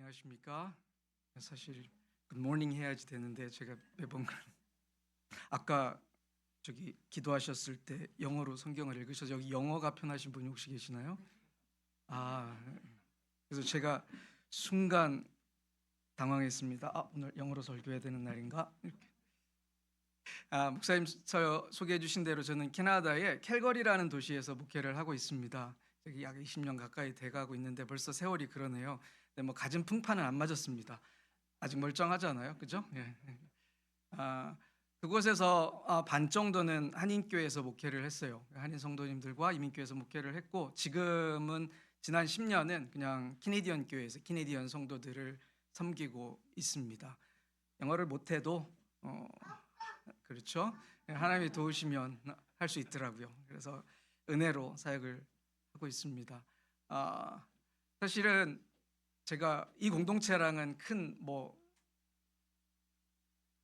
안녕하십니까? 사실 굿모닝 해야지 되는데 제가 매번 아까 저기 기도하셨을 때 영어로 성경을 읽으셔서 여기 영어가 편하신 분이 혹시 계시나요? 아, 그래서 제가 순간 당황했습니다. 오늘 영어로 설교해야 되는 날인가? 이렇게. 목사님 저 소개해 주신 대로 저는 캐나다의 캘거리라는 도시에서 목회를 하고 있습니다. 여기 약 20년 가까이 돼가고 있는데 벌써 세월이 그러네요. 근데 뭐 갖은 풍파는 안 맞았습니다. 아직 멀쩡하잖아요, 그죠? 예. 그곳에서 반 정도는 한인교회에서 목회를 했어요. 한인 성도님들과 이민교회에서 목회를 했고, 지금은 지난 10년은 그냥 캐네디언 교회에서 캐네디언 성도들을 섬기고 있습니다. 영어를 못해도 그렇죠? 하나님이 도우시면 할 수 있더라고요. 그래서 은혜로 사역을 하고 있습니다. 사실은 제가 이 공동체랑은 큰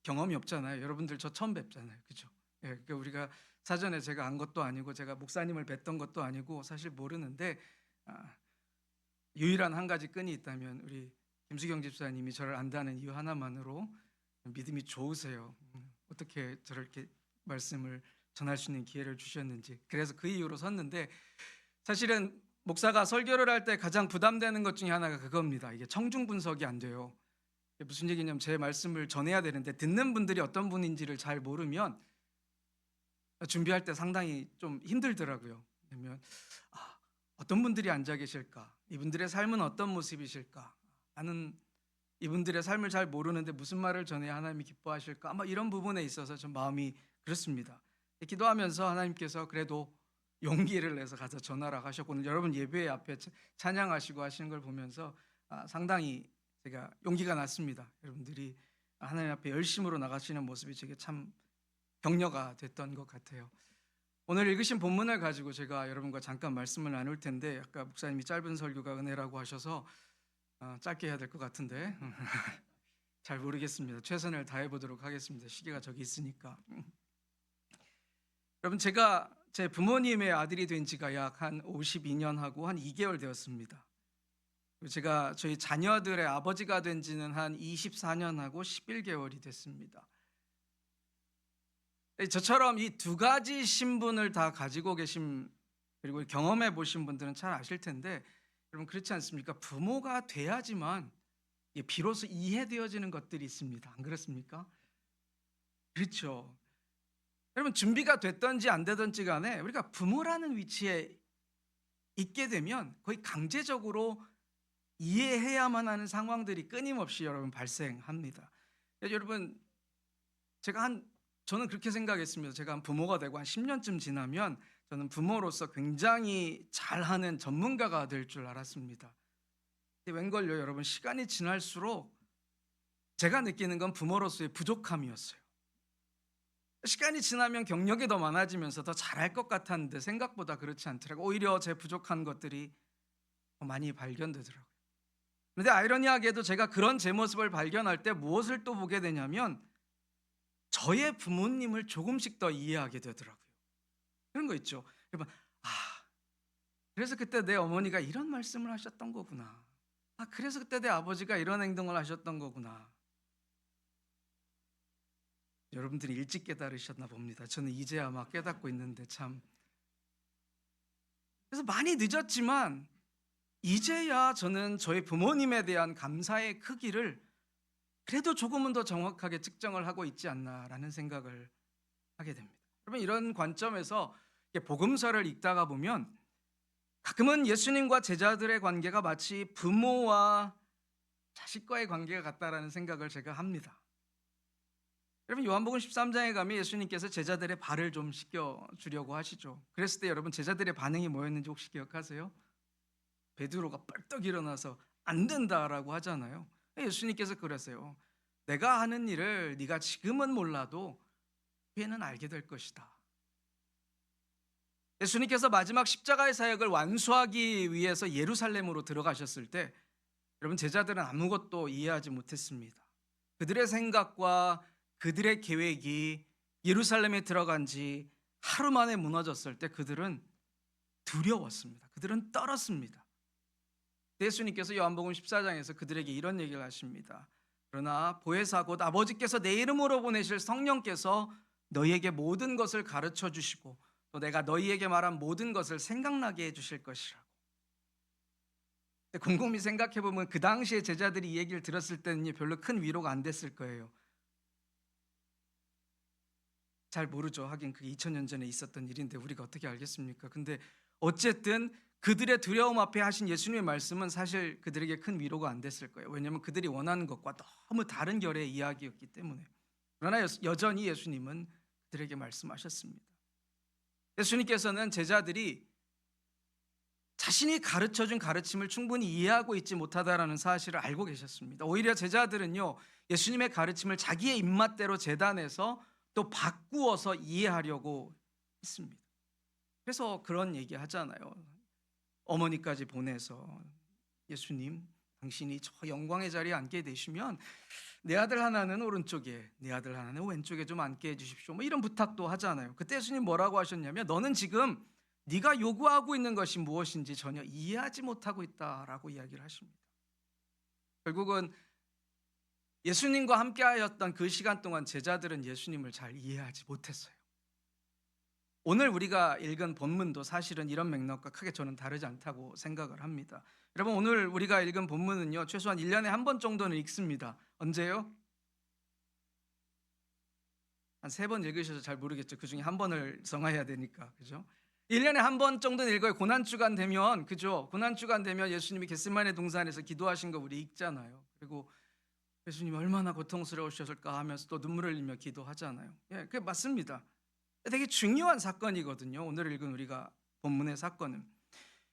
경험이 없잖아요. 여러분들 저 처음 뵙잖아요, 그죠? 예, 그러니까 우리가 사전에 제가 안 것도 아니고 제가 목사님을 뵀던 것도 아니고 사실 모르는데 유일한 한 가지 끈이 있다면 우리 김수경 집사님이 저를 안다는 이유 하나만으로 믿음이 좋으세요. 어떻게 저렇게 말씀을 전할 수 있는 기회를 주셨는지. 그래서 그 이유로 섰는데 사실은 목사가 설교를 할 때 가장 부담되는 것 중에 하나가 그겁니다. 이게 청중 분석이 안 돼요. 무슨 얘기냐면 제 말씀을 전해야 되는데 듣는 분들이 어떤 분인지를 잘 모르면 준비할 때 상당히 좀 힘들더라고요. 왜냐면 어떤 분들이 앉아 계실까? 이분들의 삶은 어떤 모습이실까? 나는 이분들의 삶을 잘 모르는데 무슨 말을 전해야 하나님이 기뻐하실까? 아마 이런 부분에 있어서 좀 마음이 그렇습니다. 기도하면서 하나님께서 그래도 용기를 내서 가서 전하라 하셨고, 오늘 여러분 예배 앞에 찬양하시고 하시는 걸 보면서 상당히 제가 용기가 났습니다. 여러분들이 하나님 앞에 열심으로 나가시는 모습이 제게 참 격려가 됐던 것 같아요. 오늘 읽으신 본문을 가지고 제가 여러분과 잠깐 말씀을 나눌 텐데, 아까 목사님이 짧은 설교가 은혜라고 하셔서 짧게 해야 될 것 같은데 잘 모르겠습니다. 최선을 다해 보도록 하겠습니다. 시계가 저기 있으니까. 여러분, 제가 제 부모님의 아들이 된 지가 약 한 52년 하고 한 2개월 되었습니다. 제가 저희 자녀들의 아버지가 된 지는 한 24년 하고 11개월이 됐습니다. 저처럼 이 두 가지 신분을 다 가지고 계신, 그리고 경험해 보신 분들은 잘 아실 텐데, 여러분 그렇지 않습니까? 부모가 돼야지만 비로소 이해되어지는 것들이 있습니다. 안 그렇습니까? 그렇죠. 여러분 준비가 됐든지 안 되든지 간에 우리가 부모라는 위치에 있게 되면 거의 강제적으로 이해해야만 하는 상황들이 끊임없이 여러분 발생합니다. 여러분 저는 그렇게 생각했습니다. 제가 한 부모가 되고 한 10년쯤 지나면 저는 부모로서 굉장히 잘하는 전문가가 될 줄 알았습니다. 웬걸요, 여러분 시간이 지날수록 제가 느끼는 건 부모로서의 부족함이었어요. 시간이 지나면 경력이 더 많아지면서 더 잘할 것 같았는데 생각보다 그렇지 않더라고요. 오히려 제 부족한 것들이 많이 발견되더라고요. 그런데 아이러니하게도 제가 그런 제 모습을 발견할 때 무엇을 또 보게 되냐면 저의 부모님을 조금씩 더 이해하게 되더라고요. 그런 거 있죠. 여러분, 그래서 그때 내 어머니가 이런 말씀을 하셨던 거구나. 그래서 그때 내 아버지가 이런 행동을 하셨던 거구나. 여러분들이 일찍 깨달으셨나 봅니다. 저는 이제야 막 깨닫고 있는데 참. 그래서 많이 늦었지만 이제야 저는 저희 부모님에 대한 감사의 크기를 그래도 조금은 더 정확하게 측정을 하고 있지 않나라는 생각을 하게 됩니다. 여러분 이런 관점에서 복음서를 읽다가 보면 가끔은 예수님과 제자들의 관계가 마치 부모와 자식과의 관계가 같다라는 생각을 제가 합니다. 여러분 요한복음 13장에 가면 예수님께서 제자들의 발을 좀 씻겨주려고 하시죠. 그랬을 때 여러분 제자들의 반응이 뭐였는지 혹시 기억하세요? 베드로가 뻘떡 일어나서 안 된다라고 하잖아요. 예수님께서 그랬어요. 내가 하는 일을 네가 지금은 몰라도 후에는 알게 될 것이다. 예수님께서 마지막 십자가의 사역을 완수하기 위해서 예루살렘으로 들어가셨을 때 여러분 제자들은 아무것도 이해하지 못했습니다. 그들의 생각과 그들의 계획이 예루살렘에 들어간 지 하루 만에 무너졌을 때 그들은 두려웠습니다. 그들은 떨었습니다. 예수님께서 요한복음 14장에서 그들에게 이런 얘기를 하십니다. 그러나 보혜사 곧 아버지께서 내 이름으로 보내실 성령께서 너희에게 모든 것을 가르쳐 주시고 또 내가 너희에게 말한 모든 것을 생각나게 해 주실 것이라고. 곰곰이 생각해 보면 그 당시에 제자들이 이 얘기를 들었을 때는 별로 큰 위로가 안 됐을 거예요. 잘 모르죠. 하긴 그게 2000년 전에 있었던 일인데 우리가 어떻게 알겠습니까? 근데 어쨌든 그들의 두려움 앞에 하신 예수님의 말씀은 사실 그들에게 큰 위로가 안 됐을 거예요. 왜냐하면 그들이 원하는 것과 너무 다른 결의 이야기였기 때문에. 그러나 여전히 예수님은 그들에게 말씀하셨습니다. 예수님께서는 제자들이 자신이 가르쳐준 가르침을 충분히 이해하고 있지 못하다라는 사실을 알고 계셨습니다. 오히려 제자들은요, 예수님의 가르침을 자기의 입맛대로 재단해서 또 바꾸어서 이해하려고 했습니다. 그래서 그런 얘기 하잖아요. 어머니까지 보내서 예수님, 당신이 저 영광의 자리에 앉게 되시면 내 아들 하나는 오른쪽에, 내 아들 하나는 왼쪽에 좀 앉게 해주십시오. 뭐 이런 부탁도 하잖아요. 그때 예수님 뭐라고 하셨냐면 너는 지금 네가 요구하고 있는 것이 무엇인지 전혀 이해하지 못하고 있다라고 이야기를 하십니다. 결국은 예수님과 함께하였던 그 시간 동안 제자들은 예수님을 잘 이해하지 못했어요. 오늘 우리가 읽은 본문도 사실은 이런 맥락과 크게 저는 다르지 않다고 생각을 합니다. 여러분, 오늘 우리가 읽은 본문은요, 최소한 1년에 한 번 정도는 읽습니다. 언제요? 한 3번 읽으셔서 잘 모르겠죠. 그 중에 한 번을 성화해야 되니까. 그죠? 1년에 한 번 정도는 읽어요. 고난주간 되면, 그죠? 고난주간 되면 예수님이 겟세마네 동산에서 기도하신 거 우리 읽잖아요. 그리고 예수님이 얼마나 고통스러우셨을까 하면서 또 눈물을 흘리며 기도하잖아요. 예, 그게 맞습니다. 되게 중요한 사건이거든요. 오늘 읽은 우리가 본문의 사건은.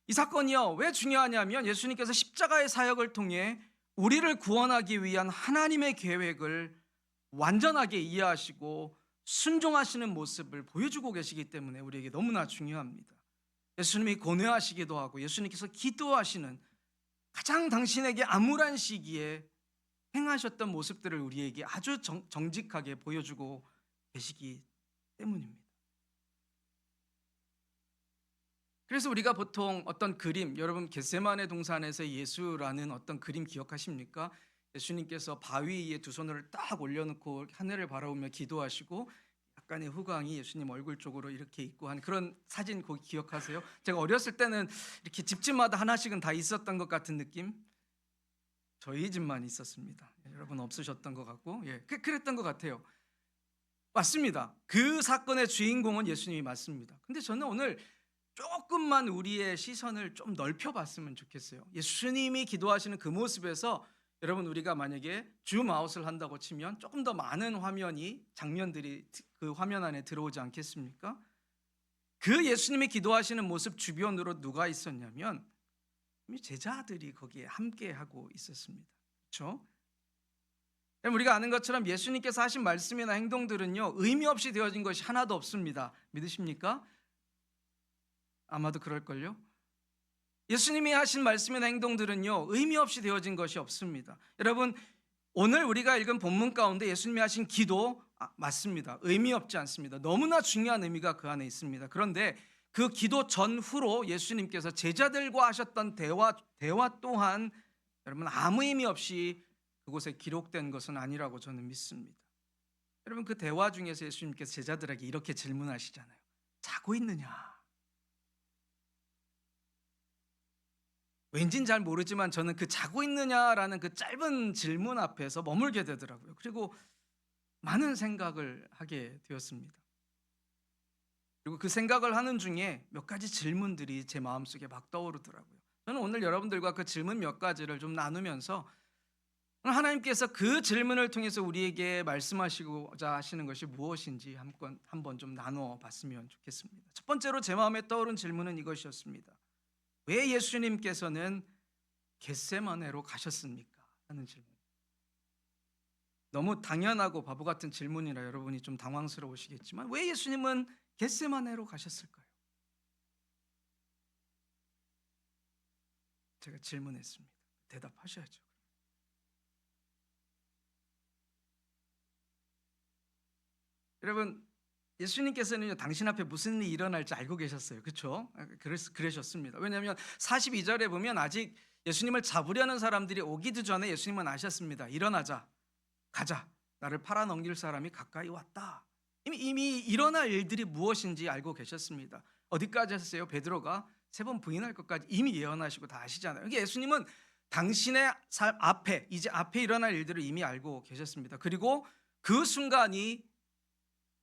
이 사건이요, 왜 중요하냐면 예수님께서 십자가의 사역을 통해 우리를 구원하기 위한 하나님의 계획을 완전하게 이해하시고 순종하시는 모습을 보여주고 계시기 때문에 우리에게 너무나 중요합니다. 예수님이 고뇌하시기도 하고 예수님께서 기도하시는 가장 당신에게 암울한 시기에 행하셨던 모습들을 우리에게 아주 정직하게 보여주고 계시기 때문입니다. 그래서 우리가 보통 어떤 그림, 여러분 겟세마네 동산에서 예수라는 어떤 그림 기억하십니까? 예수님께서 바위 위에 두 손을 딱 올려놓고 하늘을 바라보며 기도하시고 약간의 후광이 예수님 얼굴 쪽으로 이렇게 있고 한 그런 사진 거기 기억하세요? 제가 어렸을 때는 이렇게 집집마다 하나씩은 다 있었던 것 같은 느낌? 저희 집만 있었습니다. 여러분 없으셨던 것 같고, 예, 그랬던 것 같아요. 맞습니다. 그 사건의 주인공은 예수님이 맞습니다. 근데 저는 오늘 조금만 우리의 시선을 좀 넓혀봤으면 좋겠어요. 예수님이 기도하시는 그 모습에서 여러분 우리가 만약에 줌아웃을 한다고 치면 조금 더 많은 화면이 장면들이 그 화면 안에 들어오지 않겠습니까? 그 예수님이 기도하시는 모습 주변으로 누가 있었냐면 제자들이 거기에 함께하고 있었습니다. 그렇죠? 우리가 아는 것처럼 예수님께서 하신 말씀이나 행동들은요, 의미 없이 되어진 것이 하나도 없습니다. 믿으십니까? 아마도 그럴걸요? 예수님이 하신 말씀이나 행동들은요, 의미 없이 되어진 것이 없습니다. 여러분, 오늘 우리가 읽은 본문 가운데 예수님이 하신 기도 맞습니다. 의미 없지 않습니다. 너무나 중요한 의미가 그 안에 있습니다. 그런데 그 기도 전후로 예수님께서 제자들과 하셨던 대화 또한 여러분 아무 의미 없이 그곳에 기록된 것은 아니라고 저는 믿습니다. 여러분 그 대화 중에서 예수님께서 제자들에게 이렇게 질문하시잖아요. 자고 있느냐? 왠진 잘 모르지만 저는 그 자고 있느냐라는 그 짧은 질문 앞에서 머물게 되더라고요. 그리고 많은 생각을 하게 되었습니다. 그리고 그 생각을 하는 중에 몇 가지 질문들이 제 마음속에 막 떠오르더라고요. 저는 오늘 여러분들과 그 질문 몇 가지를 좀 나누면서 하나님께서 그 질문을 통해서 우리에게 말씀하시고자 하시는 것이 무엇인지 한번 좀 나누어 봤으면 좋겠습니다. 첫 번째로 제 마음에 떠오른 질문은 이것이었습니다. 왜 예수님께서는 겟세마네로 가셨습니까? 하는 질문. 너무 당연하고 바보 같은 질문이라 여러분이 좀 당황스러우시겠지만 왜 예수님은 겟세마네로 가셨을까요? 제가 질문했습니다. 대답하셔야죠. 여러분 예수님께서는 당신 앞에 무슨 일이 일어날지 알고 계셨어요. 그렇죠? 그러셨습니다. 왜냐하면 42절에 보면 아직 예수님을 잡으려는 사람들이 오기도 전에 예수님은 아셨습니다. 일어나자, 가자. 나를 팔아넘길 사람이 가까이 왔다. 이미 일어날 일들이 무엇인지 알고 계셨습니다. 어디까지 하셨어요? 베드로가 3번 부인할 것까지 이미 예언하시고 다 아시잖아요. 그러니까 예수님은 당신의 삶 앞에, 이제 앞에 일어날 일들을 이미 알고 계셨습니다. 그리고 그 순간이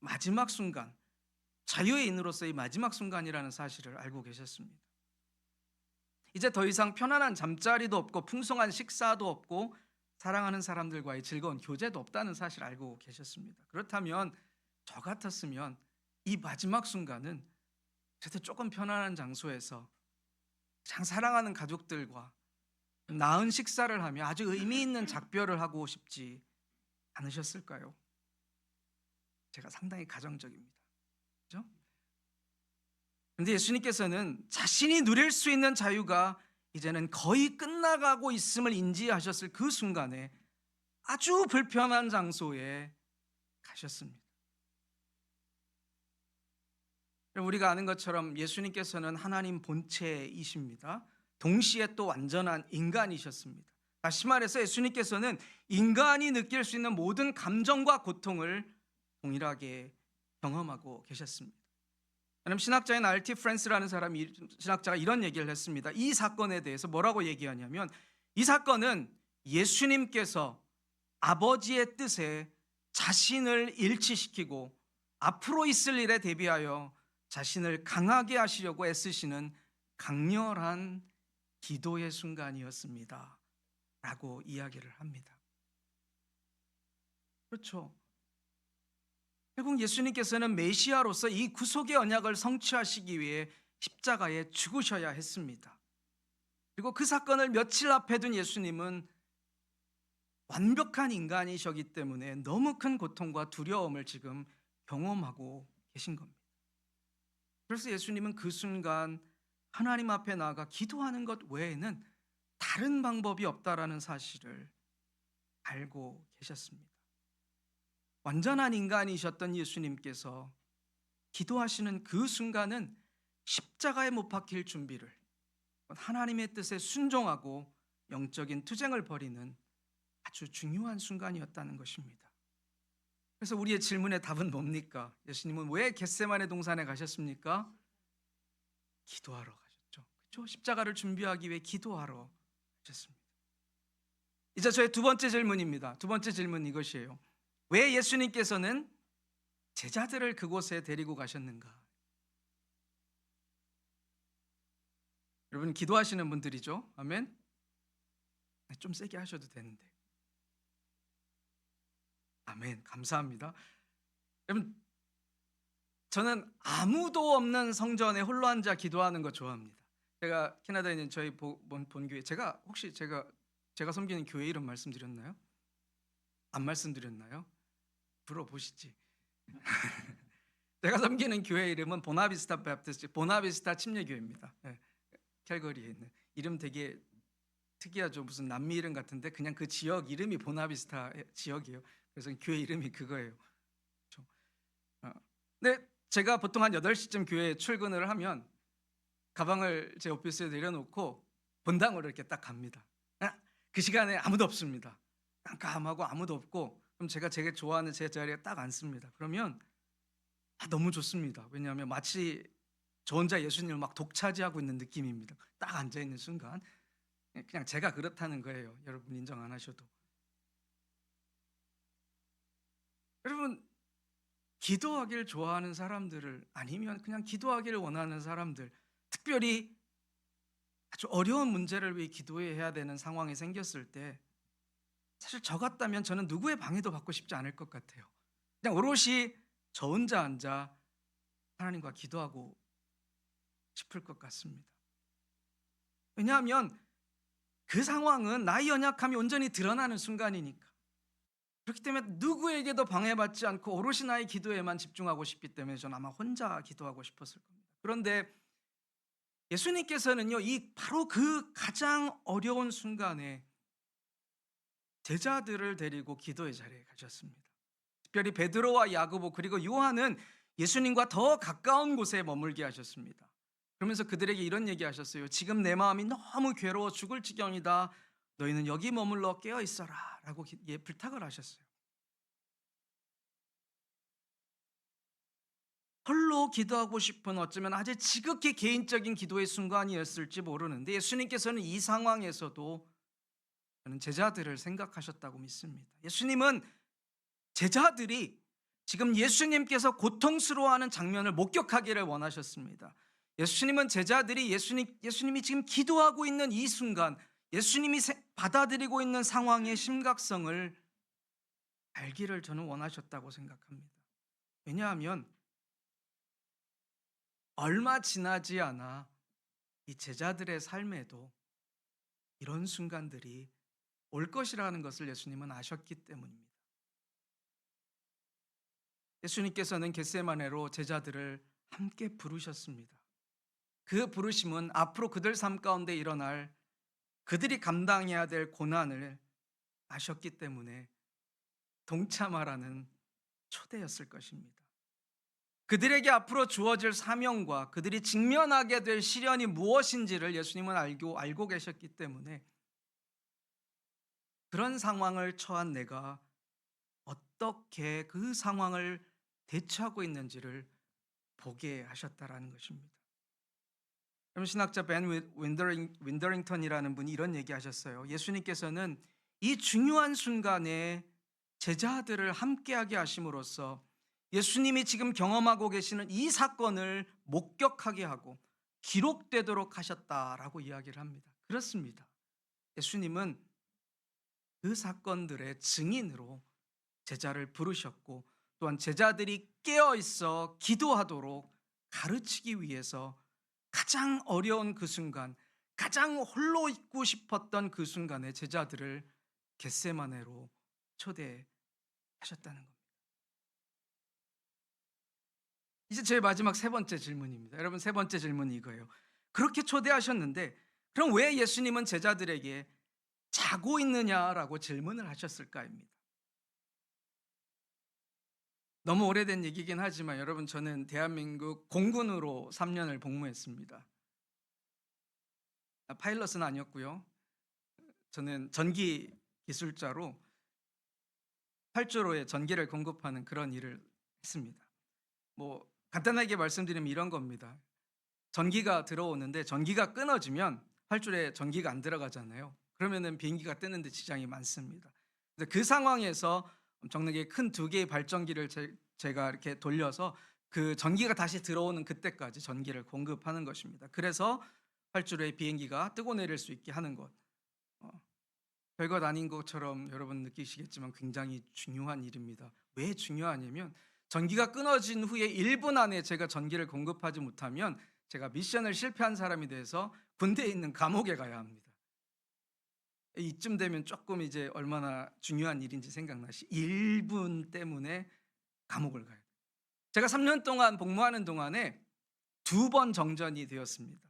마지막 순간, 자유의 인으로서의 마지막 순간이라는 사실을 알고 계셨습니다. 이제 더 이상 편안한 잠자리도 없고 풍성한 식사도 없고 사랑하는 사람들과의 즐거운 교제도 없다는 사실을 알고 계셨습니다. 그렇다면 저 같았으면 이 마지막 순간은 그래도 조금 편안한 장소에서 가장 사랑하는 가족들과 나은 식사를 하며 아주 의미 있는 작별을 하고 싶지 않으셨을까요? 제가 상당히 가정적입니다. 그렇죠? 그런데 예수님께서는 자신이 누릴 수 있는 자유가 이제는 거의 끝나가고 있음을 인지하셨을 그 순간에 아주 불편한 장소에 가셨습니다. 우리가 아는 것처럼 예수님께서는 하나님 본체이십니다. 동시에 또 완전한 인간이셨습니다. 다시 말해서 예수님께서는 인간이 느낄 수 있는 모든 감정과 고통을 동일하게 경험하고 계셨습니다. 여러분, 신학자인 R.T. 프랜스라는 신학자가 이런 얘기를 했습니다. 이 사건에 대해서 뭐라고 얘기하냐면, 이 사건은 예수님께서 아버지의 뜻에 자신을 일치시키고 앞으로 있을 일에 대비하여 자신을 강하게 하시려고 애쓰시는 강렬한 기도의 순간이었습니다 라고 이야기를 합니다. 그렇죠. 결국 예수님께서는 메시아로서 이 구속의 언약을 성취하시기 위해 십자가에 죽으셔야 했습니다. 그리고 그 사건을 며칠 앞에 둔 예수님은 완벽한 인간이셨기 때문에 너무 큰 고통과 두려움을 지금 경험하고 계신 겁니다. 그래서 예수님은 그 순간 하나님 앞에 나아가 기도하는 것 외에는 다른 방법이 없다라는 사실을 알고 계셨습니다. 완전한 인간이셨던 예수님께서 기도하시는 그 순간은 십자가에 못 박힐 준비를, 하나님의 뜻에 순종하고 영적인 투쟁을 벌이는 아주 중요한 순간이었다는 것입니다. 그래서 우리의 질문의 답은 뭡니까? 예수님은 왜 겟세마네 동산에 가셨습니까? 기도하러 가셨죠. 그렇죠? 십자가를 준비하기 위해 기도하러 가셨습니다. 이제 저의 두 번째 질문입니다. 두 번째 질문은 이것이에요. 왜 예수님께서는 제자들을 그곳에 데리고 가셨는가? 여러분, 기도하시는 분들이죠. 아멘. 좀 세게 하셔도 되는데. 아멘. 감사합니다. 여러분, 저는 아무도 없는 성전에 홀로 앉아 기도하는 거 좋아합니다. 제가 캐나다에 있는 저희 본교회, 제가 혹시 제가 섬기는 교회 이름 말씀드렸나요? 안 말씀드렸나요? 물어보시지. 제가 섬기는 교회 이름은 보나비스타 베프티스트, 보나비스타 침례교회입니다. 네, 캘거리에 있는. 이름 되게 특이하죠. 무슨 남미 이름 같은데 그냥 그 지역 이름이 보나비스타 지역이에요. 그래서 교회 이름이 그거예요. 그렇죠? 근데 제가 보통 한 8시쯤 교회에 출근을 하면 가방을 제 오피스에 내려놓고 본당으로 이렇게 딱 갑니다. 그 시간에 아무도 없습니다. 깜깜하고 아무도 없고, 그럼 제가 제일 좋아하는 제 자리에 딱 앉습니다. 그러면 너무 좋습니다. 왜냐하면 마치 저 혼자 예수님을 막 독차지하고 있는 느낌입니다. 딱 앉아있는 순간 그냥 제가 그렇다는 거예요. 여러분 인정 안 하셔도. 여러분, 기도하기를 좋아하는 사람들을, 아니면 그냥 기도하기를 원하는 사람들, 특별히 아주 어려운 문제를 위해 기도해야 되는 상황이 생겼을 때 사실 저 같다면 저는 누구의 방해도 받고 싶지 않을 것 같아요. 그냥 오롯이 저 혼자 앉아 하나님과 기도하고 싶을 것 같습니다. 왜냐하면 그 상황은 나의 연약함이 온전히 드러나는 순간이니까. 그렇기 때문에 누구에게도 방해받지 않고 오롯이 나의 기도에만 집중하고 싶기 때문에 저는 아마 혼자 기도하고 싶었을 겁니다. 그런데 예수님께서는요, 바로 그 가장 어려운 순간에 제자들을 데리고 기도의 자리에 가셨습니다. 특별히 베드로와 야고보 그리고 요한은 예수님과 더 가까운 곳에 머물게 하셨습니다. 그러면서 그들에게 이런 얘기하셨어요. 지금 내 마음이 너무 괴로워 죽을 지경이다. 너희는 여기 머물러 깨어 있어라 라고 부탁을 하셨어요. 홀로 기도하고 싶은 어쩌면 아주 지극히 개인적인 기도의 순간이었을지 모르는데 예수님께서는 이 상황에서도 저는 제자들을 생각하셨다고 믿습니다. 예수님은 제자들이 지금 예수님께서 고통스러워하는 장면을 목격하기를 원하셨습니다. 예수님은 제자들이 예수님이 지금 기도하고 있는 이 순간, 예수님이 받아들이고 있는 상황의 심각성을 알기를 저는 원하셨다고 생각합니다. 왜냐하면 얼마 지나지 않아 이 제자들의 삶에도 이런 순간들이 올 것이라는 것을 예수님은 아셨기 때문입니다. 예수님께서는 겟세마네로 제자들을 함께 부르셨습니다. 그 부르심은 앞으로 그들 삶 가운데 일어날 그들이 감당해야 될 고난을 아셨기 때문에 동참하라는 초대였을 것입니다. 그들에게 앞으로 주어질 사명과 그들이 직면하게 될 시련이 무엇인지를 예수님은 알고 계셨기 때문에 그런 상황을 처한 내가 어떻게 그 상황을 대처하고 있는지를 보게 하셨다라는 것입니다. 여러분, 신학자 벤 윈더링턴이라는 분이 이런 얘기하셨어요. 예수님께서는 이 중요한 순간에 제자들을 함께하게 하심으로써 예수님이 지금 경험하고 계시는 이 사건을 목격하게 하고 기록되도록 하셨다라고 이야기를 합니다. 그렇습니다. 예수님은 그 사건들의 증인으로 제자를 부르셨고 또한 제자들이 깨어 있어 기도하도록 가르치기 위해서 가장 어려운 그 순간, 가장 홀로 있고 싶었던 그 순간에 제자들을 겟세마네로 초대하셨다는 겁니다. 이제 제 마지막 세 번째 질문입니다. 여러분, 세 번째 질문이 이거예요. 그렇게 초대하셨는데 그럼 왜 예수님은 제자들에게 자고 있느냐라고 질문을 하셨을까입니다. 너무 오래된 얘기긴 하지만 여러분, 저는 대한민국 공군으로 3년을 복무했습니다. 파일럿은 아니었고요. 저는 전기 기술자로 활주로에 전기를 공급하는 그런 일을 했습니다. 뭐 간단하게 말씀드리면 이런 겁니다. 전기가 들어오는데 전기가 끊어지면 활주로에 전기가 안 들어가잖아요. 그러면은 비행기가 뜨는데 지장이 많습니다. 그 상황에서 엄청나게 큰 두 개의 발전기를 제가 이렇게 돌려서 그 전기가 다시 들어오는 그때까지 전기를 공급하는 것입니다. 그래서 활주로에 비행기가 뜨고 내릴 수 있게 하는 것. 별것 아닌 것처럼 여러분 느끼시겠지만 굉장히 중요한 일입니다. 왜 중요하냐면 전기가 끊어진 후에 1분 안에 제가 전기를 공급하지 못하면 제가 미션을 실패한 사람이 돼서 군대에 있는 감옥에 가야 합니다. 이쯤 되면 조금 이제 얼마나 중요한 일인지 생각나시. 1분 때문에 감옥을 가요. 제가 3년 동안 복무하는 동안에 2번 정전이 되었습니다.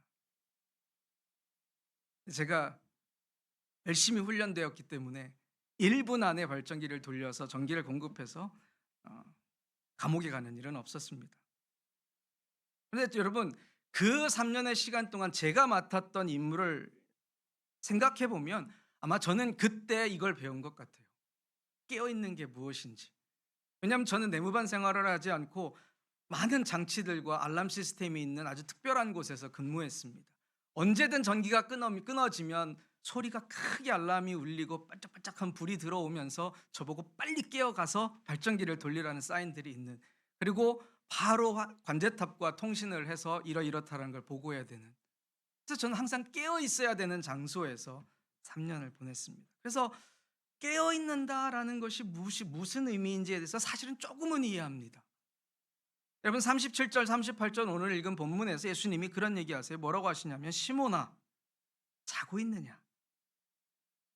제가 열심히 훈련되었기 때문에 1분 안에 발전기를 돌려서 전기를 공급해서 감옥에 가는 일은 없었습니다. 그런데 여러분, 그 3년의 시간 동안 제가 맡았던 임무를 생각해 보면 아마 저는 그때 이걸 배운 것 같아요. 깨어있는 게 무엇인지. 왜냐하면 저는 내무반 생활을 하지 않고 많은 장치들과 알람 시스템이 있는 아주 특별한 곳에서 근무했습니다. 언제든 전기가 끊어지면 소리가 크게 알람이 울리고 반짝반짝한 불이 들어오면서 저보고 빨리 깨어가서 발전기를 돌리라는 사인들이 있는, 그리고 바로 관제탑과 통신을 해서 이렇다라는 걸 보고해야 되는, 그래서 저는 항상 깨어 있어야 되는 장소에서 3년을 보냈습니다. 그래서 깨어 있는다라는 것이 무슨 의미인지에 대해서 사실은 조금은 이해합니다. 여러분, 37절 38절 오늘 읽은 본문에서 예수님이 그런 얘기하세요. 뭐라고 하시냐면, 시몬아, 자고 있느냐?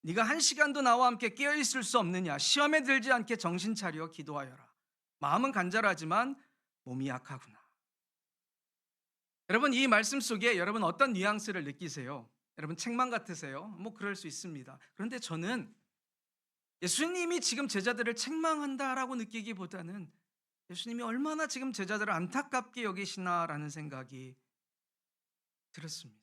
네가 1시간도 나와 함께 깨어 있을 수 없느냐? 시험에 들지 않게 정신 차려 기도하여라. 마음은 간절하지만 몸이 약하구나. 여러분, 이 말씀 속에 여러분 어떤 뉘앙스를 느끼세요? 여러분, 책망 같으세요? 뭐 그럴 수 있습니다. 그런데 저는 예수님이 지금 제자들을 책망한다라고 느끼기보다는 예수님이 얼마나 지금 제자들을 안타깝게 여기시나라는 생각이 들었습니다.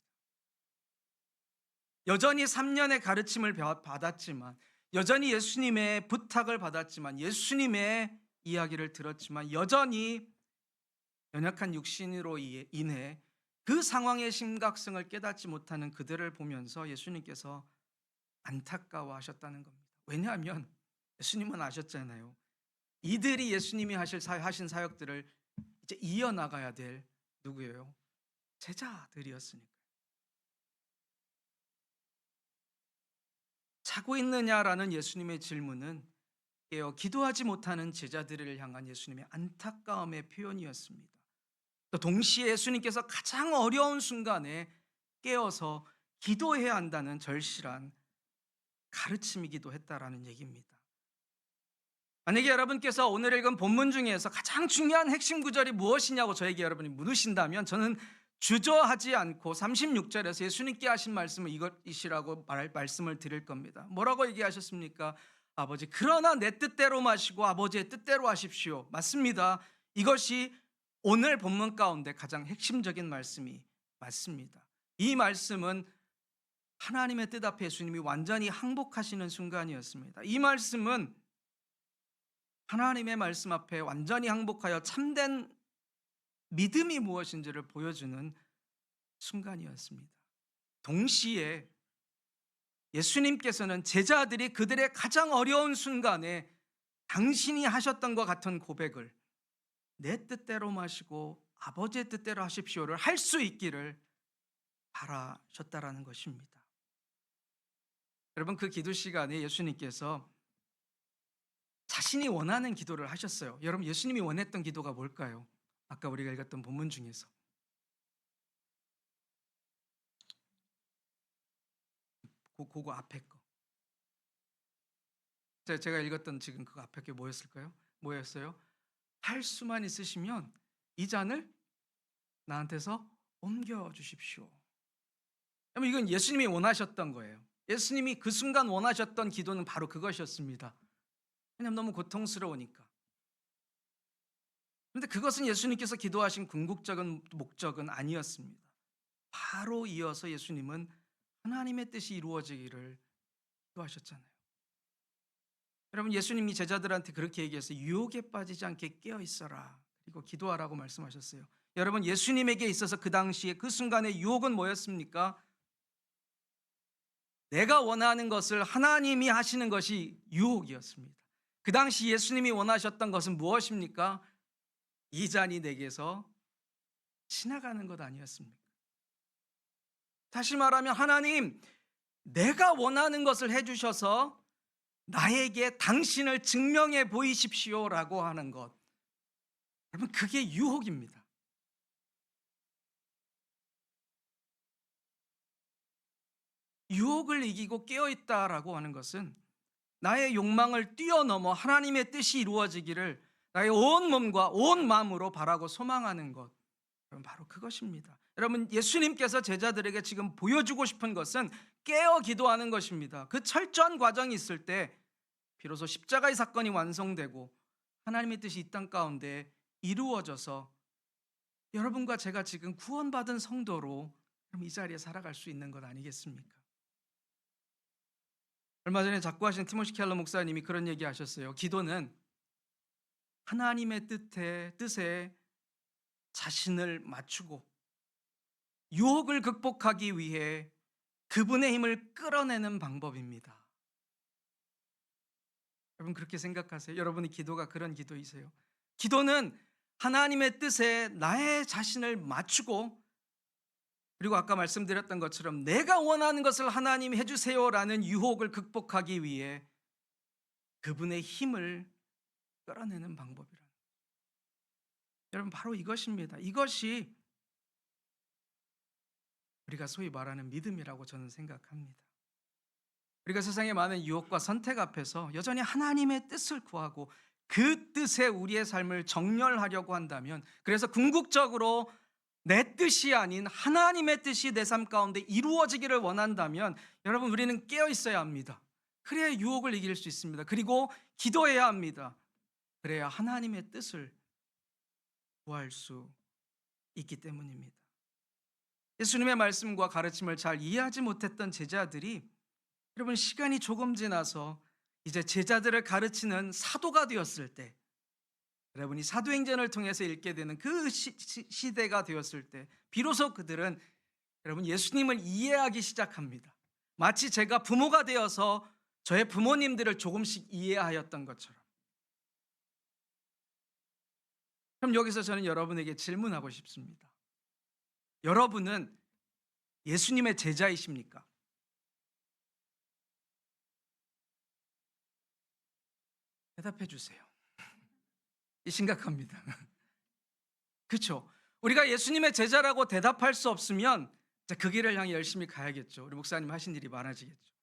여전히 3년의 가르침을 받았지만, 여전히 예수님의 부탁을 받았지만, 예수님의 이야기를 들었지만, 여전히 연약한 육신으로 인해 그 상황의 심각성을 깨닫지 못하는 그들을 보면서 예수님께서 안타까워하셨다는 겁니다. 왜냐하면 예수님은 아셨잖아요. 이들이 예수님이 하신 사역들을 이제 이어나가야 될 누구예요? 제자들이었으니까. 자고 있느냐라는 예수님의 질문은 깨어 기도하지 못하는 제자들을 향한 예수님의 안타까움의 표현이었습니다. 또 동시에 예수님께서 가장 어려운 순간에 깨어서 기도해야 한다는 절실한 가르침이기도 했다라는 얘기입니다. 만약에 여러분께서 오늘 읽은 본문 중에서 가장 중요한 핵심 구절이 무엇이냐고 저에게 여러분이 물으신다면, 저는 주저하지 않고 36절에서 예수님께 하신 말씀은 이것이라고 말씀을 드릴 겁니다. 뭐라고 얘기하셨습니까? 아버지, 그러나 내 뜻대로 마시고 아버지의 뜻대로 하십시오. 맞습니다. 이것이 오늘 본문 가운데 가장 핵심적인 말씀이 맞습니다. 이 말씀은 하나님의 뜻 앞에 예수님이 완전히 항복하시는 순간이었습니다. 이 말씀은 하나님의 말씀 앞에 완전히 항복하여 참된 믿음이 무엇인지를 보여주는 순간이었습니다. 동시에 예수님께서는 제자들이 그들의 가장 어려운 순간에 당신이 하셨던 것 같은 고백을, 내 뜻대로 마시고 아버지의 뜻대로 하십시오를 할 수 있기를 바라셨다라는 것입니다. 여러분, 그 기도 시간에 예수님께서 자신이 원하는 기도를 하셨어요. 여러분, 예수님이 원했던 기도가 뭘까요? 아까 우리가 읽었던 본문 중에서 그거 앞에 거, 제가 읽었던 지금 그 앞에 게 뭐였어요? 할 수만 있으시면 이 잔을 나한테서 옮겨 주십시오. 여러분, 이건 예수님이 원하셨던 거예요. 예수님이 그 순간 원하셨던 기도는 바로 그것이었습니다. 왜냐하면 너무 고통스러우니까. 그런데 그것은 예수님께서 기도하신 궁극적인 목적은 아니었습니다. 바로 이어서 예수님은 하나님의 뜻이 이루어지기를 기도하셨잖아요. 여러분, 예수님이 제자들한테 그렇게 얘기했어요. 유혹에 빠지지 않게 깨어 있어라, 그리고 기도하라고 말씀하셨어요. 여러분, 예수님에게 있어서 그 당시에 그 순간의 유혹은 뭐였습니까? 내가 원하는 것을 하나님이 하시는 것이 유혹이었습니다. 그 당시 예수님이 원하셨던 것은 무엇입니까? 이 잔이 내게서 지나가는 것 아니었습니까? 다시 말하면, 하나님, 내가 원하는 것을 해주셔서 나에게 당신을 증명해 보이십시오라고 하는 것, 여러분, 그게 유혹입니다. 유혹을 이기고 깨어있다라고 하는 것은 나의 욕망을 뛰어넘어 하나님의 뜻이 이루어지기를 나의 온 몸과 온 마음으로 바라고 소망하는 것, 여러분, 바로 그것입니다. 여러분, 예수님께서 제자들에게 지금 보여주고 싶은 것은 깨어 기도하는 것입니다. 그 철저한 과정이 있을 때 비로소 십자가의 사건이 완성되고 하나님의 뜻이 이 땅 가운데 이루어져서 여러분과 제가 지금 구원받은 성도로 이 자리에 살아갈 수 있는 것 아니겠습니까? 얼마 전에 작고하신 티모시 켈러 목사님이 그런 얘기 하셨어요. 기도는 하나님의 뜻에 자신을 맞추고 유혹을 극복하기 위해 그분의 힘을 끌어내는 방법입니다. 여러분, 그렇게 생각하세요? 여러분의 기도가 그런 기도이세요? 기도는 하나님의 뜻에 나의 자신을 맞추고, 그리고 아까 말씀드렸던 것처럼 내가 원하는 것을 하나님이 해주세요라는 유혹을 극복하기 위해 그분의 힘을 끌어내는 방법이라는 거죠. 여러분, 바로 이것입니다. 이것이 우리가 소위 말하는 믿음이라고 저는 생각합니다. 우리가 세상의 많은 유혹과 선택 앞에서 여전히 하나님의 뜻을 구하고 그 뜻에 우리의 삶을 정렬하려고 한다면, 그래서 궁극적으로 내 뜻이 아닌 하나님의 뜻이 내 삶 가운데 이루어지기를 원한다면, 여러분, 우리는 깨어 있어야 합니다. 그래야 유혹을 이길 수 있습니다. 그리고 기도해야 합니다. 그래야 하나님의 뜻을 구할 수 있기 때문입니다. 예수님의 말씀과 가르침을 잘 이해하지 못했던 제자들이 여러분 시간이 조금 지나서 이제 제자들을 가르치는 사도가 되었을 때, 여러분이 사도행전을 통해서 읽게 되는 그 시대가 되었을 때 비로소 그들은 여러분 예수님을 이해하기 시작합니다. 마치 제가 부모가 되어서 저의 부모님들을 조금씩 이해하였던 것처럼. 그럼 여기서 저는 여러분에게 질문하고 싶습니다. 여러분은 예수님의 제자이십니까? 대답해 주세요. 심각합니다. 그렇죠? 우리가 예수님의 제자라고 대답할 수 없으면 그 길을 향해 열심히 가야겠죠. 우리 목사님 하신 일이 많아지겠죠.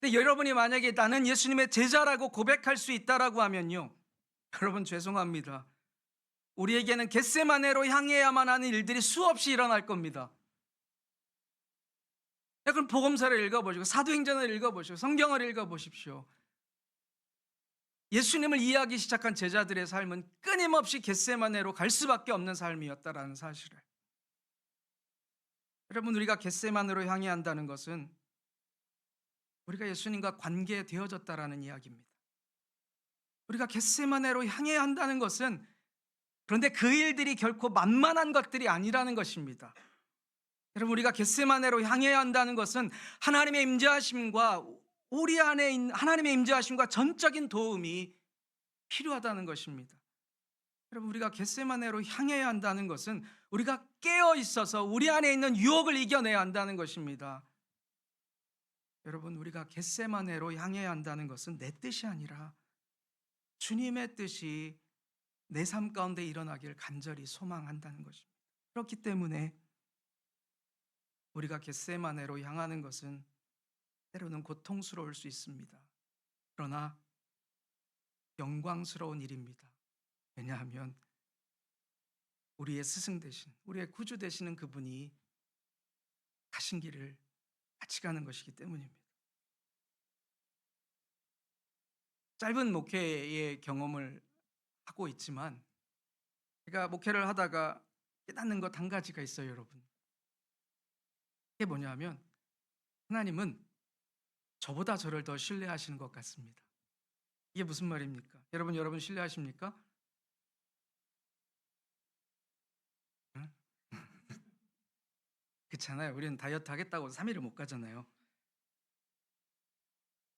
근데 여러분이 만약에 나는 예수님의 제자라고 고백할 수 있다라고 하면요, 여러분 죄송합니다. 우리에게는 겟세마네로 향해야만 하는 일들이 수없이 일어날 겁니다. 그럼 복음서를 읽어보시고 사도행전을 읽어보시고 성경을 읽어보십시오. 예수님을 이해하기 시작한 제자들의 삶은 끊임없이 겟세마네로 갈 수밖에 없는 삶이었다라는 사실을. 여러분, 우리가 겟세마네로 향해야 한다는 것은 우리가 예수님과 관계되어졌다라는 이야기입니다. 우리가 겟세마네로 향해야 한다는 것은, 그런데 그 일들이 결코 만만한 것들이 아니라는 것입니다. 여러분, 우리가 겟세마네로 향해야 한다는 것은 하나님의 임재하심과 우리 안에 있는 하나님의 임재하심과 전적인 도움이 필요하다는 것입니다. 여러분, 우리가 겟세마네로 향해야 한다는 것은 우리가 깨어 있어서 우리 안에 있는 유혹을 이겨내야 한다는 것입니다. 여러분, 우리가 겟세마네로 향해야 한다는 것은 내 뜻이 아니라 주님의 뜻이 내 삶 가운데 일어나기를 간절히 소망한다는 것입니다. 그렇기 때문에 우리가 겟세마네로 향하는 것은 때로는 고통스러울 수 있습니다. 그러나 영광스러운 일입니다. 왜냐하면 우리의 스승 되신, 우리의 구주 되시는 그분이 가신 길을 같이 가는 것이기 때문입니다. 짧은 목회의 경험을 하고 있지만 제가 목회를 하다가 깨닫는 것 한 가지가 있어요, 여러분. 그게 뭐냐면 하나님은 저보다 저를 더 신뢰하시는 것 같습니다. 이게 무슨 말입니까? 여러분 신뢰하십니까? 응? 그렇잖아요. 우리는 다이어트 하겠다고 3일을 못 가잖아요.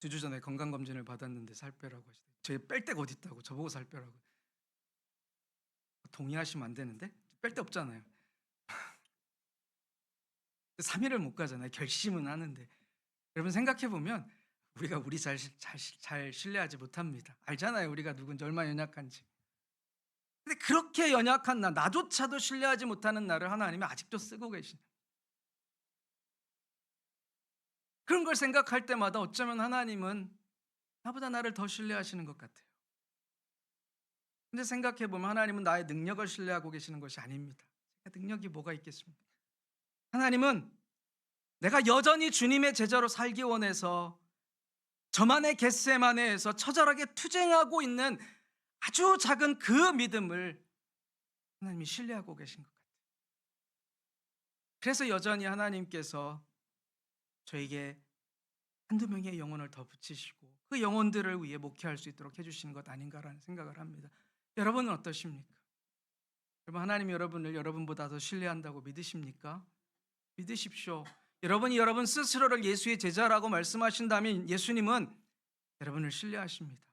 2주 전에 건강검진을 받았는데 살 빼라고 하시더라고요. 제 뺄 데가 어디 있다고 저보고 살 빼라고. 동의하시면 안 되는데 뺄 데 없잖아요. 3일을 못 가잖아요. 결심은 하는데. 여러분 생각해 보면 우리가 우리 잘 신뢰하지 못합니다. 알잖아요, 우리가 누군지 얼마나 연약한지. 근데 그렇게 연약한 나조차도 신뢰하지 못하는 나를 하나님이 아직도 쓰고 계시는, 그런 걸 생각할 때마다 어쩌면 하나님은 나보다 나를 더 신뢰하시는 것 같아요. 근데 생각해 보면 하나님은 나의 능력을 신뢰하고 계시는 것이 아닙니다. 제가 능력이 뭐가 있겠습니까? 하나님은 내가 여전히 주님의 제자로 살기 원해서 저만의 겟세마네에서 처절하게 투쟁하고 있는 아주 작은 그 믿음을 하나님이 신뢰하고 계신 것 같아요. 그래서 여전히 하나님께서 저에게 한두 명의 영혼을 더 붙이시고 그 영혼들을 위해 목회할 수 있도록 해주시는 것 아닌가라는 생각을 합니다. 여러분은 어떠십니까? 여러분, 하나님이 여러분을 여러분보다 더 신뢰한다고 믿으십니까? 믿으십시오. 여러분이 여러분 스스로를 예수의 제자라고 말씀하신다면 예수님은 여러분을 신뢰하십니다.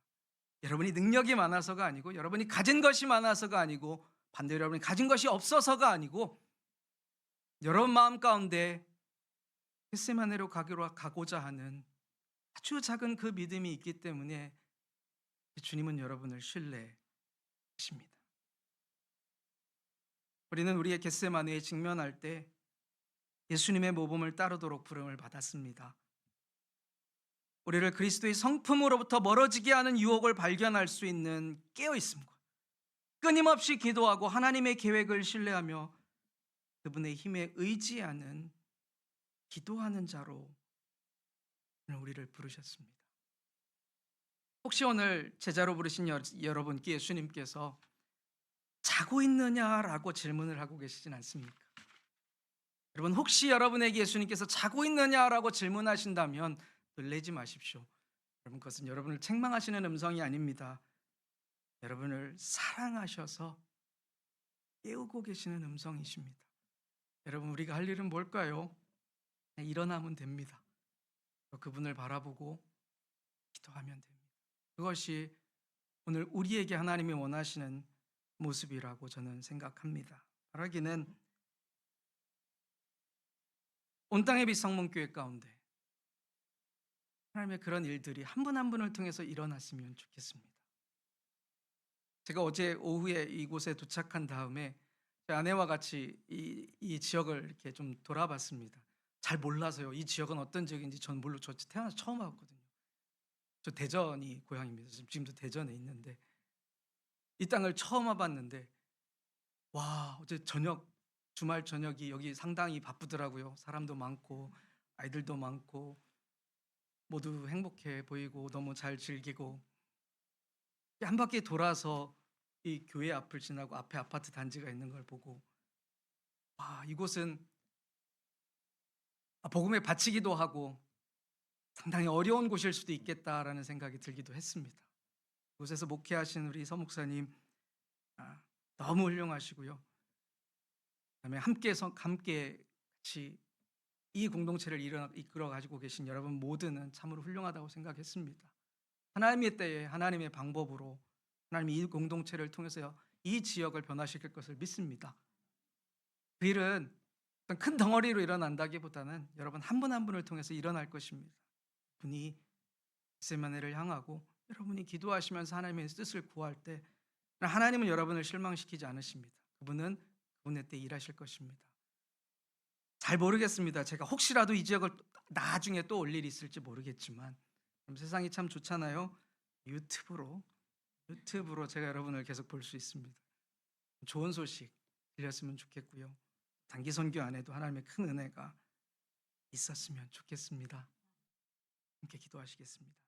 여러분이 능력이 많아서가 아니고, 여러분이 가진 것이 많아서가 아니고, 반대로 여러분이 가진 것이 없어서가 아니고, 여러분 마음 가운데 겟세마네로 가고자 하는 아주 작은 그 믿음이 있기 때문에 주님은 여러분을 신뢰하십니다. 우리는 우리의 겟세마네에 직면할 때 예수님의 모범을 따르도록 부름을 받았습니다. 우리를 그리스도의 성품으로부터 멀어지게 하는 유혹을 발견할 수 있는 깨어있음과 끊임없이 기도하고 하나님의 계획을 신뢰하며 그분의 힘에 의지하는 기도하는 자로 우리를 부르셨습니다. 혹시 오늘 제자로 부르신 여러분께 예수님께서 자고 있느냐라고 질문을 하고 계시진 않습니까? 여러분, 혹시 여러분에게 예수님께서 자고 있느냐라고 질문하신다면 놀라지 마십시오. 여러분, 그것은 여러분을 책망하시는 음성이 아닙니다. 여러분을 사랑하셔서 깨우고 계시는 음성이십니다. 여러분, 우리가 할 일은 뭘까요? 그냥 일어나면 됩니다. 그분을 바라보고 기도하면 됩니다. 그것이 오늘 우리에게 하나님이 원하시는 모습이라고 저는 생각합니다. 바라기는 온 땅의 빛 성문교회 가운데 하나님의 그런 일들이 한 분 한 분을 통해서 일어났으면 좋겠습니다. 제가 어제 오후에 이곳에 도착한 다음에 제 아내와 같이 이 지역을 이렇게 좀 돌아봤습니다. 잘 몰라서요. 이 지역은 어떤 지역인지 전 몰라. 저 태어나서 처음 와봤거든요. 저 대전이 고향입니다. 지금도 대전에 있는데 이 땅을 처음 와봤는데 와, 어제 저녁 주말 저녁이 여기 상당히 바쁘더라고요. 사람도 많고 아이들도 많고 모두 행복해 보이고 너무 잘 즐기고 한 바퀴 돌아서 이 교회 앞을 지나고 앞에 아파트 단지가 있는 걸 보고 와, 이곳은 복음에 바치기도 하고 상당히 어려운 곳일 수도 있겠다라는 생각이 들기도 했습니다. 이곳에서 목회하신 우리 서 목사님 너무 훌륭하시고요. 그다음에 함께 같이 이 공동체를 이끌어 가지고 계신 여러분 모두는 참으로 훌륭하다고 생각했습니다. 하나님의 때에 하나님의 방법으로 하나님이 이 공동체를 통해서 이 지역을 변화시킬 것을 믿습니다. 그 일은 어떤 큰 덩어리로 일어난다기보다는 여러분 한 분 한 분을 통해서 일어날 것입니다. 분이 겟세마네를 향하고 여러분이 기도하시면서 하나님의 뜻을 구할 때 하나님은 여러분을 실망시키지 않으십니다. 그분은 그분의 때 일하실 것입니다. 잘 모르겠습니다. 제가 혹시라도 이 지역을 나중에 또 올 일이 있을지 모르겠지만 세상이 참 좋잖아요. 유튜브로 제가 여러분을 계속 볼 수 있습니다. 좋은 소식 들렸으면 좋겠고요. 단기 선교 안에도 하나님의 큰 은혜가 있었으면 좋겠습니다. 함께 기도하시겠습니다.